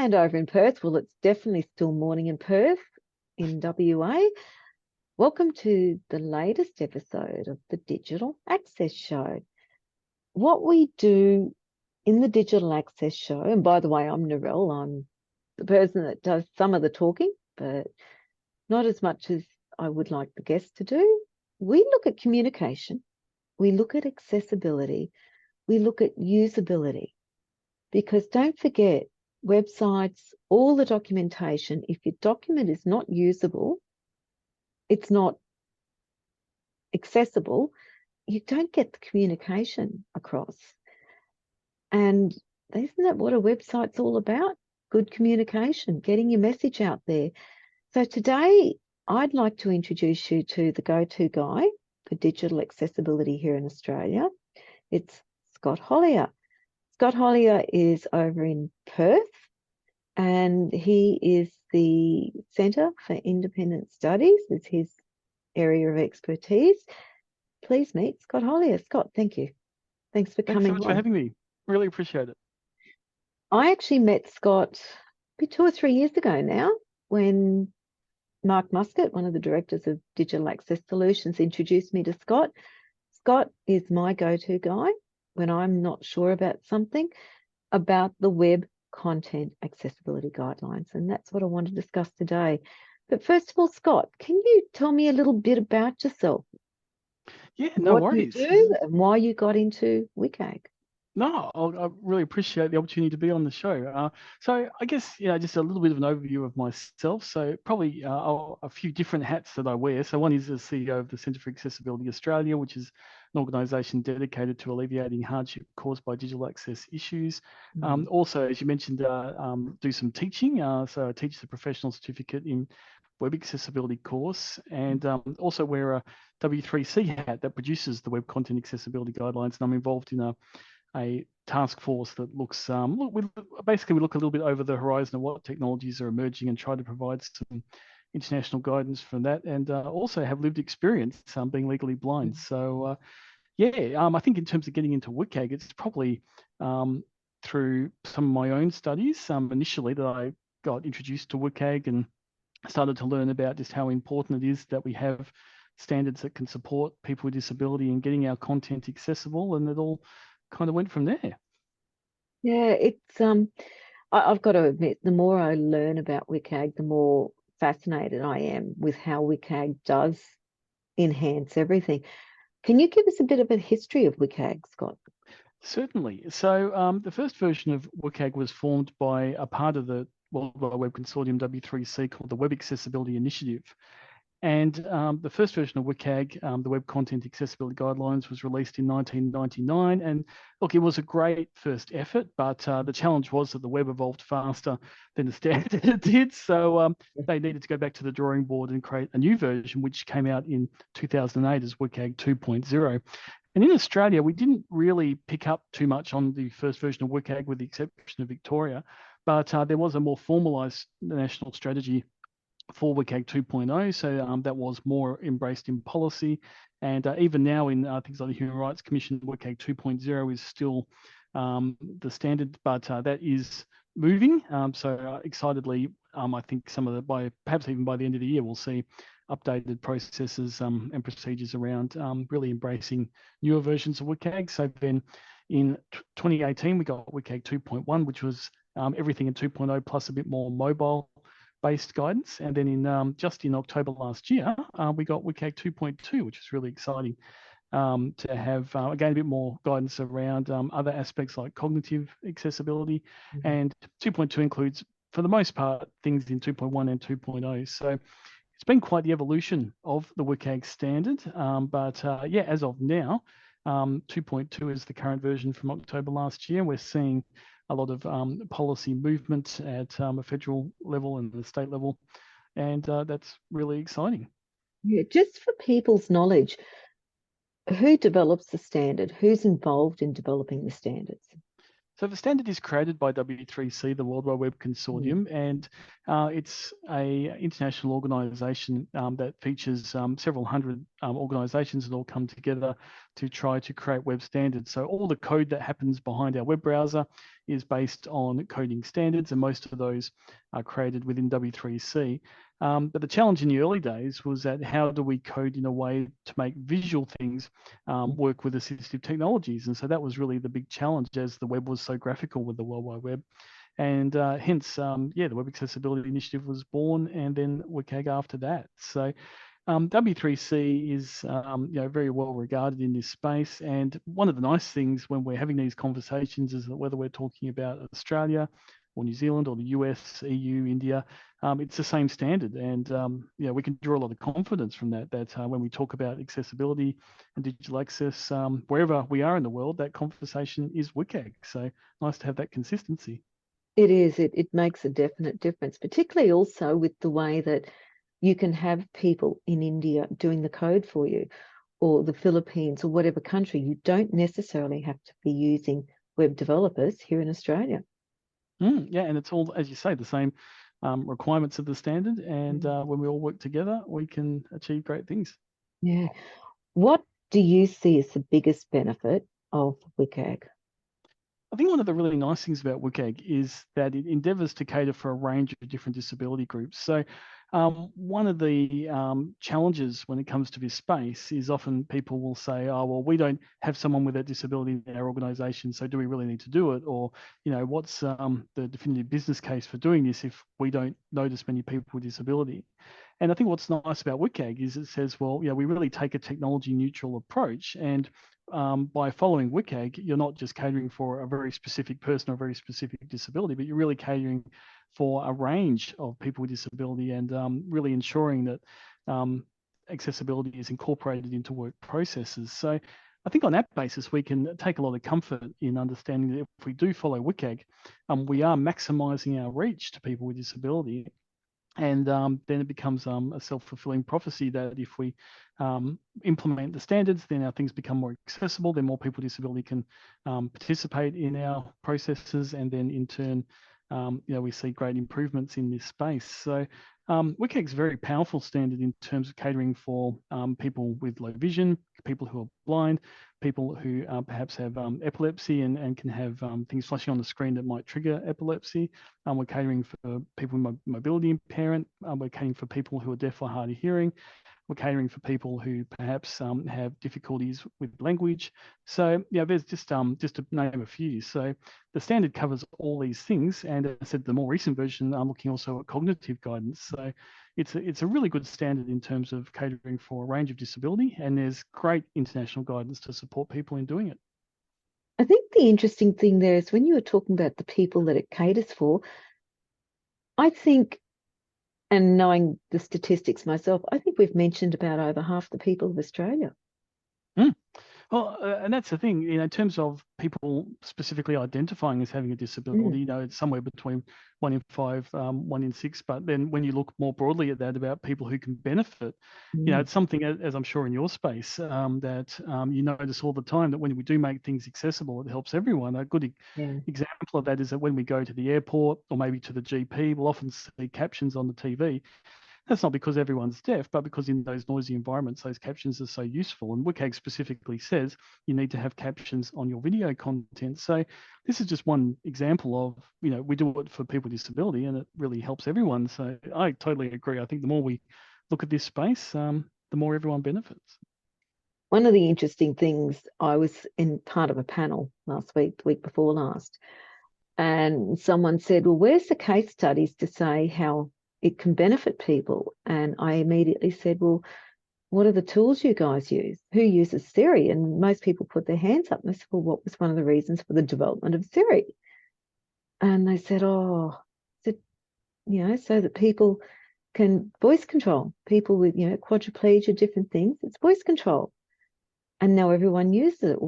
And over in Perth, well, it's definitely still morning in Perth in WA. Welcome to the latest episode of the Digital Access Show. What we do in the Digital Access Show, and by the way, I'm Narelle, I'm the person that does some of the talking, but not as much as I would like the guests to do. We look at communication, we look at accessibility, we look at usability, because don't forget, websites, all the documentation, if your document is not usable, it's not accessible, you don't get the communication across. And isn't that what a website's all about? Good communication, getting your message out there. So today, I'd like to introduce you to the go-to guy for digital accessibility here in Australia. It's Scott Hollier. Scott Hollier is over in Perth, and he is the Centre for Independent Studies, is his area of expertise. Please meet Scott Hollier. Scott, thank you. Thanks for coming. Thanks so much for having me. Really appreciate it. I actually met Scott 2 or 3 years ago now, when Mark Muscat, one of the directors of Digital Access Solutions, introduced me to Scott. Scott is my go-to guy when I'm not sure about something about the web content accessibility guidelines, and that's what I want to discuss today. But first of all, Scott, can you tell me a little bit about yourself? Yeah, no worries. What you do and why you got into WCAG? No, I really appreciate the opportunity to be on the show. So I guess, just a little bit of an overview of myself. So probably a few different hats that I wear. So one is the CEO of the Centre for Accessibility Australia, which is an organisation dedicated to alleviating hardship caused by digital access issues. Also, as you mentioned, do some teaching. So I teach the professional certificate in web accessibility course, and also wear a W3C hat that produces the web content accessibility guidelines. And I'm involved in a task force that looks, we look a little bit over the horizon of what technologies are emerging and try to provide some international guidance from that, and also have lived experience being legally blind. So I think in terms of getting into WCAG, it's probably through some of my own studies initially that I got introduced to WCAG and started to learn about just how important it is that we have standards that can support people with disability in getting our content accessible, and it all kind of went from there. Yeah, it's I've got to admit, the more I learn about WCAG, the more fascinated I am with how WCAG does enhance everything. Can you give us a bit of a history of WCAG, Scott? Certainly. So the first version of WCAG was formed by a part of the World Wide Web Consortium W3C called the Web Accessibility Initiative. And the first version of WCAG, the Web Content Accessibility Guidelines, was released in 1999. And look, it was a great first effort, but the challenge was that the web evolved faster than the standard did. So they needed to go back to the drawing board and create a new version, which came out in 2008 as WCAG 2.0. And in Australia, we didn't really pick up too much on the first version of WCAG, with the exception of Victoria. But there was a more formalised national strategy for WCAG 2.0, so that was more embraced in policy, and even now in things like the Human Rights Commission, WCAG 2.0 is still the standard, but that is moving. So excitedly, I think perhaps even by the end of the year, we'll see updated processes and procedures around really embracing newer versions of WCAG. So then in 2018, we got WCAG 2.1, which was everything in 2.0 plus a bit more mobile based guidance, and then in just in October last year, we got WCAG 2.2, which is really exciting to have again a bit more guidance around other aspects like cognitive accessibility. And 2.2 includes, for the most part, things in 2.1 and 2.0. So it's been quite the evolution of the WCAG standard, but as of now, 2.2 is the current version from October last year. We're seeing a lot of policy movement at a federal level and the state level, and that's really exciting. Yeah, just for people's knowledge, who develops the standard? Who's involved in developing the standards? So the standard is created by W3C, the World Wide Web Consortium, and it's a international organisation that features several hundred organizations had all come together to try to create web standards. So all the code that happens behind our web browser is based on coding standards, and most of those are created within W3C. But the challenge in the early days was that how do we code in a way to make visual things work with assistive technologies? And so that was really the big challenge, as the web was so graphical with the World Wide Web. And hence, the Web Accessibility Initiative was born, and then WCAG after that. So W3C is very well regarded in this space. And one of the nice things when we're having these conversations is that whether we're talking about Australia or New Zealand or the US, EU, India, it's the same standard. And we can draw a lot of confidence from that when we talk about accessibility and digital access, wherever we are in the world, that conversation is WCAG. So nice to have that consistency. It is. It makes a definite difference, particularly also with the way that you can have people in India doing the code for you, or the Philippines, or whatever country. You don't necessarily have to be using web developers here in Australia. And it's all, as you say, the same requirements of the standard. And when we all work together, we can achieve great things. Yeah. What do you see as the biggest benefit of WCAG? I think one of the really nice things about WCAG is that it endeavours to cater for a range of different disability groups. So one of the challenges when it comes to this space is often people will say, oh, well, we don't have someone with that disability in our organisation, so do we really need to do it? Or, what's the definitive business case for doing this if we don't notice many people with disability? And I think what's nice about WCAG is it says, well, we really take a technology neutral approach, and by following WCAG, you're not just catering for a very specific person or a very specific disability, but you're really catering for a range of people with disability, and really ensuring that accessibility is incorporated into work processes. So I think on that basis, we can take a lot of comfort in understanding that if we do follow WCAG, we are maximising our reach to people with disability. And then it becomes a self-fulfilling prophecy that if we implement the standards, then our things become more accessible, then more people with disability can participate in our processes, and then in turn, we see great improvements in this space. So WCAG is a very powerful standard in terms of catering for people with low vision, people who are blind, people who perhaps have epilepsy and can have things flashing on the screen that might trigger epilepsy. We're catering for people with mobility impairment. We're catering for people who are deaf or hard of hearing. We're catering for people who perhaps have difficulties with language. So there's just to name a few. So the standard covers all these things, and as I said, the more recent version, I'm looking also at cognitive guidance. So it's a really good standard in terms of catering for a range of disability, and there's great international guidance to support people in doing it. I think the interesting thing there is when you were talking about the people that it caters for, I think, and knowing the statistics myself, I think we've mentioned about over half the people of Australia. Well, and that's the thing, in terms of people specifically identifying as having a disability, it's somewhere between 1 in 5, 1 in 6. But then when you look more broadly at that, about people who can benefit, it's something, as I'm sure in your space, that you notice all the time, that when we do make things accessible, it helps everyone. A good example of that is that when we go to the airport or maybe to the GP, we'll often see captions on the TV. That's not because everyone's deaf, but because in those noisy environments, those captions are so useful. And WCAG specifically says you need to have captions on your video content. So this is just one example of, we do it for people with disability, and it really helps everyone. So I totally agree. I think the more we look at this space, the more everyone benefits. One of the interesting things, I was in part of a panel last week, the week before last, and someone said, well, where's the case studies to say how it can benefit people? And I immediately said, well, what are the tools you guys use? Who uses Siri? And most people put their hands up. And I said, well, what was one of the reasons for the development of Siri? And they said, so that people can voice control, people with, quadriplegia, different things. It's voice control. And now everyone uses it.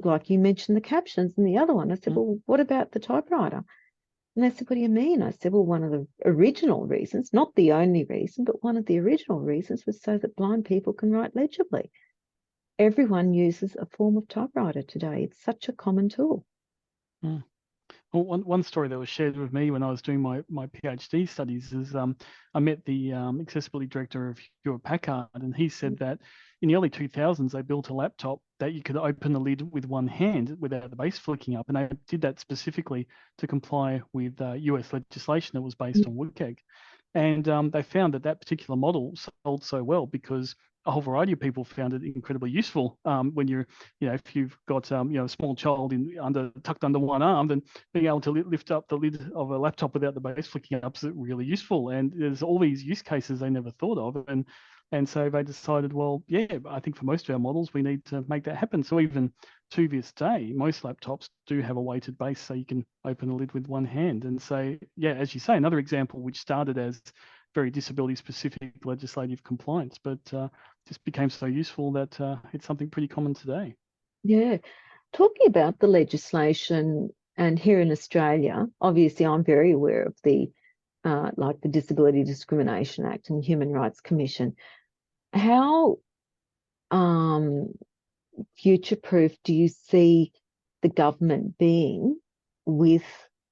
Like you mentioned the captions and the other one. I said, well, what about the typewriter? And they said, what do you mean? I said, well, one of the original reasons, not the only reason, but one of the original reasons was so that blind people can write legibly. Everyone uses a form of typewriter today. It's such a common tool. Well, Well, one story that was shared with me when I was doing my PhD studies is I met the accessibility director of Hewlett Packard, and he said that in the early 2000s they built a laptop that you could open the lid with one hand without the base flicking up, and they did that specifically to comply with US legislation that was based on WCAG. And they found that that particular model sold so well because a whole variety of people found it incredibly useful when you're, if you've got, a small child tucked under one arm, then being able to lift up the lid of a laptop without the base flicking up is really useful. And there's all these use cases they never thought of. And so they decided, well, yeah, I think for most of our models, we need to make that happen. So even to this day, most laptops do have a weighted base so you can open the lid with one hand. And so, yeah, as you say, another example which started as very disability specific legislative compliance, but just became so useful that it's something pretty common today. Yeah. Talking about the legislation, and here in Australia, obviously I'm very aware of the like the Disability Discrimination Act and Human Rights Commission. How future-proof do you see the government being with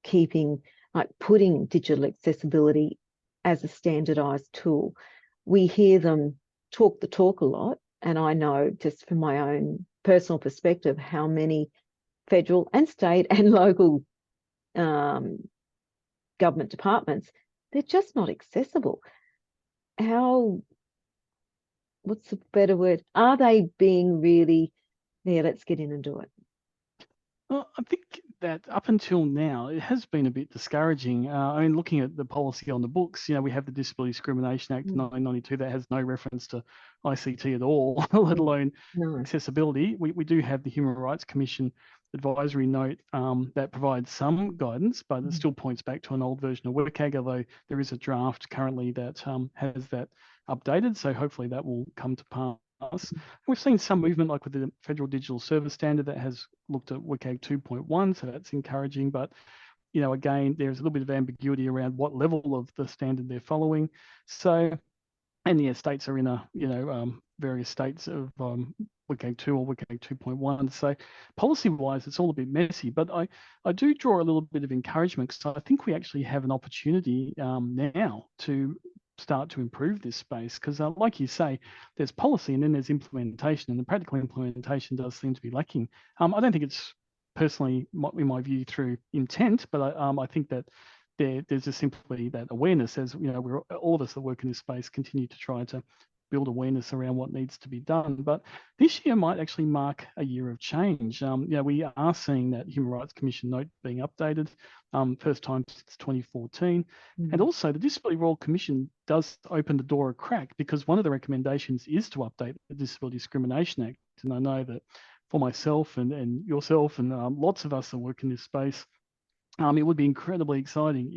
keeping, like putting digital accessibility as a standardized tool? We hear them talk the talk a lot, and I know just from my own personal perspective how many federal and state and local government departments, they're just not accessible. What's the better word? Are they being really, yeah, let's get in and do it? Well, I think that up until now, it has been a bit discouraging. I mean, looking at the policy on the books, we have the Disability Discrimination Act 1992 that has no reference to ICT at all, let alone accessibility. We do have the Human Rights Commission advisory note that provides some guidance, but it still points back to an old version of WCAG, although there is a draft currently that has that updated. So hopefully that will come to pass. We've seen some movement, like with the Federal Digital Service Standard that has looked at WCAG 2.1, so that's encouraging. But again, there's a little bit of ambiguity around what level of the standard they're following. So, and the states are in various states of WCAG 2 or WCAG 2.1. So policy-wise, it's all a bit messy. But I do draw a little bit of encouragement because I think we actually have an opportunity now to start to improve this space because like you say, there's policy and then there's implementation, and the practical implementation does seem to be lacking. I don't think it's personally, in my view, through intent, but I think that there's just simply that awareness as, we're all of us that work in this space continue to try to build awareness around what needs to be done. But this year might actually mark a year of change. We are seeing that Human Rights Commission note being updated, first time since 2014. And also the Disability Royal Commission does open the door a crack because one of the recommendations is to update the Disability Discrimination Act. And I know that for myself and yourself and lots of us that work in this space, it would be incredibly exciting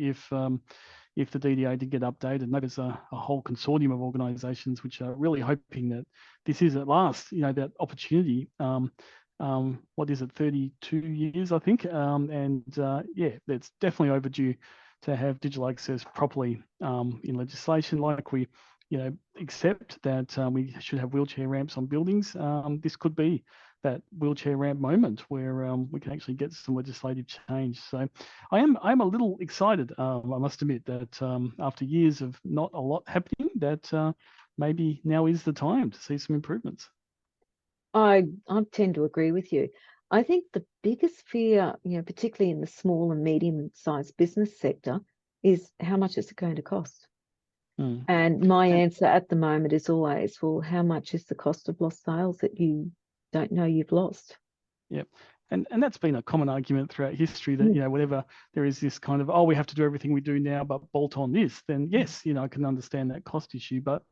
if the DDA did get updated. And there's a whole consortium of organisations which are really hoping that this is at last, that opportunity. What is it, 32 years, I think? Yeah, it's definitely overdue to have digital access properly in legislation. Like we, accept that we should have wheelchair ramps on buildings. This could be that wheelchair ramp moment where we can actually get some legislative change. So I'm a little excited, I must admit, that after years of not a lot happening, that maybe now is the time to see some improvements. I tend to agree with you. I think the biggest fear, particularly in the small and medium-sized business sector, is how much is it going to cost? And my answer at the moment is always, well, how much is the cost of lost sales that you don't know you've lost? Yep. And that's been a common argument throughout history that, whenever there is this kind of, we have to do everything we do now, but bolt on this, then yes, I can understand that cost issue. But,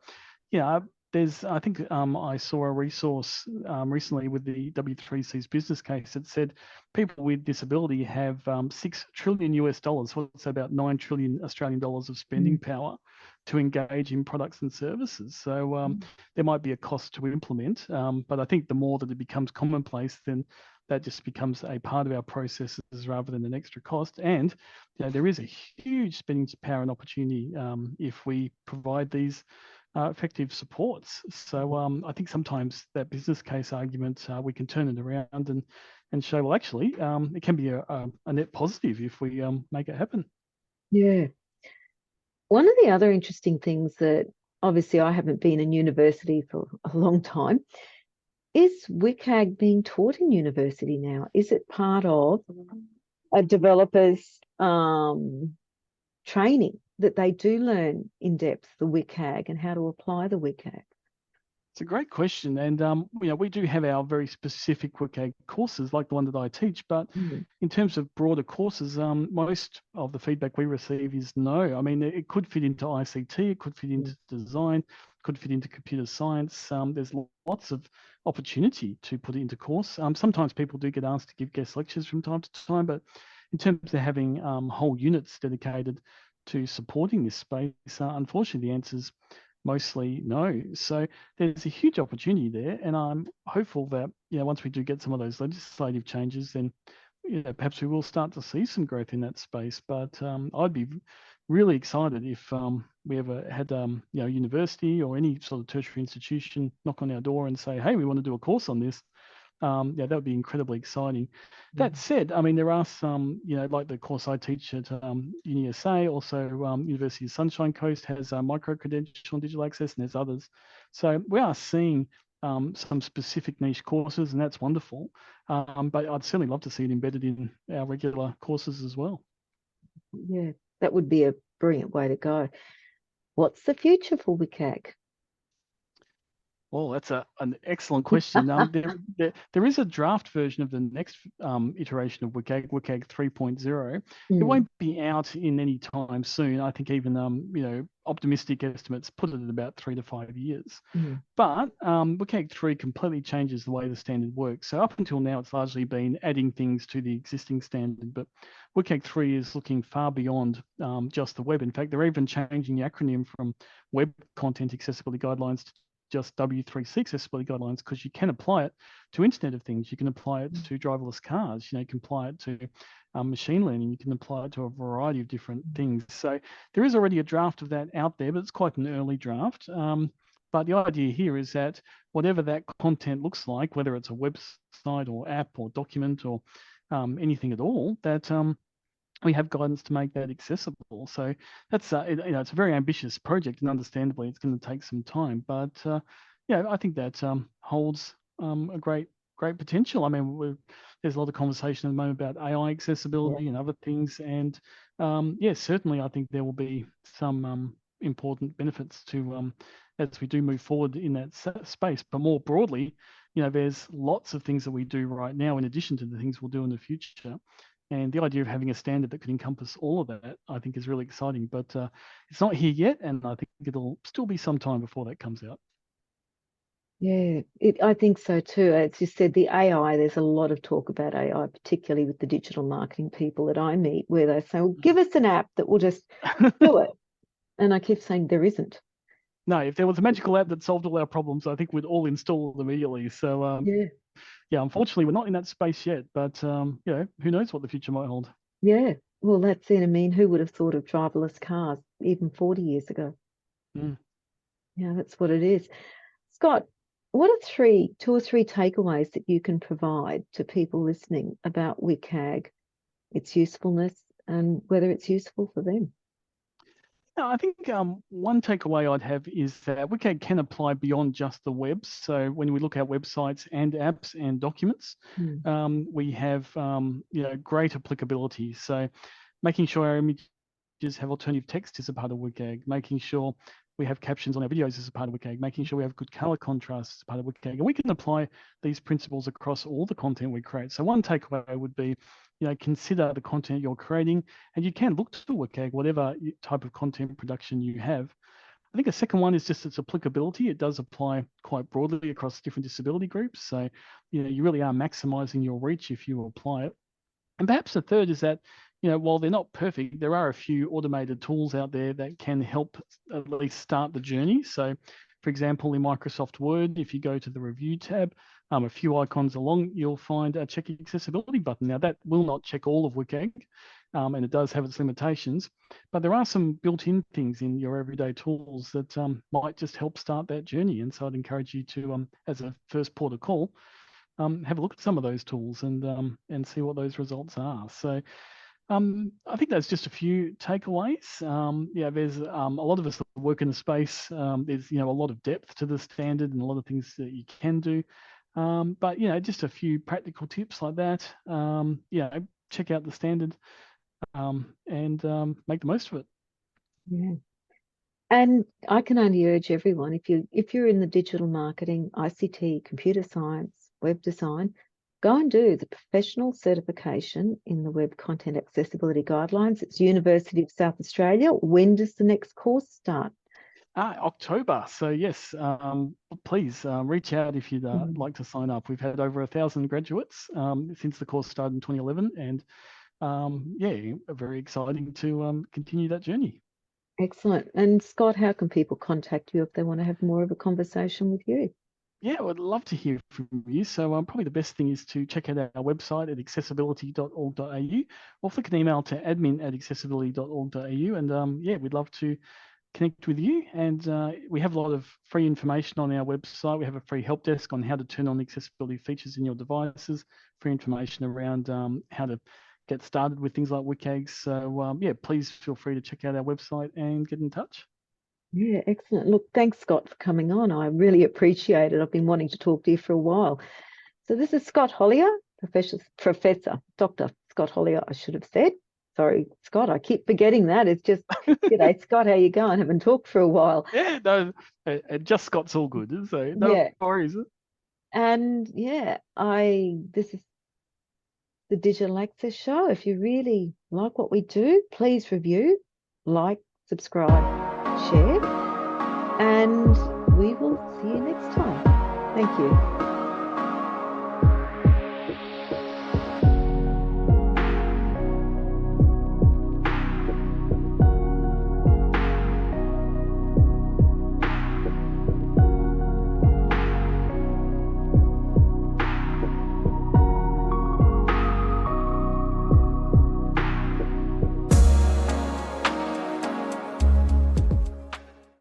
I think I saw a resource recently with the W3C's business case that said people with disability have $6 trillion US, what's about 9 trillion Australian dollars of spending power to engage in products and services. So there might be a cost to implement, but I think the more that it becomes commonplace, then that just becomes a part of our processes rather than an extra cost. And there is a huge spending power and opportunity if we provide these effective supports. So I think sometimes that business case argument, we can turn it around and show, well, actually, it can be a net positive if we make it happen. Yeah. One of the other interesting things that obviously I haven't been in university for a long time is WCAG being taught in university now? Is it part of a developer's training that they do learn in depth the WCAG and how to apply the WCAG? It's a great question, and we do have our very specific WCAG courses like the one that I teach, but in terms of broader courses, most of the feedback we receive is no. I mean, it could fit into ICT, it could fit into design, could fit into computer science. There's lots of opportunity to put it into course. Sometimes people do get asked to give guest lectures from time to time, but in terms of having whole units dedicated to supporting this space, unfortunately, the answer's mostly no. So there's a huge opportunity there, and I'm hopeful that once we do get some of those legislative changes, then perhaps we will start to see some growth in that space. But I'd be really excited if we ever had university or any sort of tertiary institution knock on our door and say, hey, we want to do a course on this. That would be incredibly exciting. That said, I mean, there are some, like the course I teach at UniSA, also University of Sunshine Coast has micro-credential and digital access, and there's others. So we are seeing some specific niche courses, and that's wonderful. But I'd certainly love to see it embedded in our regular courses as well. Yeah, that would be a brilliant way to go. What's the future for WCAG? Well, that's an excellent question. There is a draft version of the next iteration of WCAG 3.0. It won't be out in any time soon. I think even optimistic estimates put it at about 3 to 5 years. But WCAG 3 completely changes the way the standard works. So up until now, it's largely been adding things to the existing standard. But WCAG 3 is looking far beyond just the web. In fact, they're even changing the acronym from Web Content Accessibility Guidelines to just W3C accessibility guidelines, because you can apply it to Internet of Things. You can apply it to driverless cars. You can apply it to machine learning. You can apply it to a variety of different things. So there is already a draft of that out there, but it's quite an early draft. But the idea here is that whatever that content looks like, whether it's a website or app or document or anything at all, that we have guidance to make that accessible. So that's it's a very ambitious project, and understandably it's going to take some time. But I think that holds a great potential. I mean, there's a lot of conversation at the moment about AI accessibility and other things, and certainly I think there will be some important benefits to as we do move forward in that space. But more broadly, there's lots of things that we do right now in addition to the things we'll do in the future. And the idea of having a standard that could encompass all of that, I think, is really exciting. But it's not here yet, and I think it'll still be some time before that comes out. Yeah, I think so too. As you said, the AI, there's a lot of talk about AI, particularly with the digital marketing people that I meet, where they say, well, give us an app that will just do it. And I keep saying there isn't. No, if there was a magical app that solved all our problems, I think we'd all install it immediately. So unfortunately, we're not in that space yet, but who knows what the future might hold. Yeah, well, that's it. I mean, who would have thought of driverless cars even 40 years ago? Yeah, that's what it is. Scott, what are 2 or 3 takeaways that you can provide to people listening about WCAG, its usefulness, and whether it's useful for them? I think one takeaway I'd have is that WCAG can apply beyond just the web. So when we look at websites and apps and documents, we have great applicability. So making sure our images have alternative text is a part of WCAG, making sure we have captions on our videos as a part of WCAG, making sure we have good color contrast as a part of WCAG. And we can apply these principles across all the content we create. So one takeaway would be, consider the content you're creating, and you can look to WCAG, whatever type of content production you have. I think a second one is just its applicability. It does apply quite broadly across different disability groups. So, you really are maximizing your reach if you apply it. And perhaps the third is that, while they're not perfect, there are a few automated tools out there that can help at least start the journey. So For example, in Microsoft Word, if you go to the Review tab, a few icons along, you'll find a Check Accessibility button. Now, that will not check all of WCAG, and it does have its limitations, but there are some built-in things in your everyday tools that might just help start that journey. And so I'd encourage you to, as a first port of call, have a look at some of those tools and see what those results are. So I think that's just a few takeaways. Yeah, there's a lot of us that work in the space. There's a lot of depth to the standard and a lot of things that you can do. But just a few practical tips like that. Check out the standard and make the most of it. Yeah. And I can only urge everyone, if you're in the digital marketing, ICT, computer science, web design, go and do the professional certification in the Web Content Accessibility Guidelines. It's University of South Australia. When does the next course start? October. So yes, please reach out if you'd like to sign up. We've had over 1,000 graduates since the course started in 2011, and very exciting to continue that journey. Excellent. And Scott, how can people contact you if they want to have more of a conversation with you? Yeah, I would love to hear from you. So probably the best thing is to check out our website at accessibility.org.au or flick an email to admin@accessibility.org.au. And we'd love to connect with you. And we have a lot of free information on our website. We have a free help desk on how to turn on accessibility features in your devices, free information around how to get started with things like WCAG. So please feel free to check out our website and get in touch. Yeah, excellent. Look, thanks, Scott, for coming on. I really appreciate it. I've been wanting to talk to you for a while. So this is Scott Hollier, Professor, Dr. Scott Hollier, I should have said. Sorry, Scott, I keep forgetting that. It's just, g'day, Scott, how you going? Haven't talked for a while. Yeah, no, just Scott's all good. So no worries. And this is the Digital Access Show. If you really like what we do, please review, like, subscribe, share, and we will see you next time. Thank you.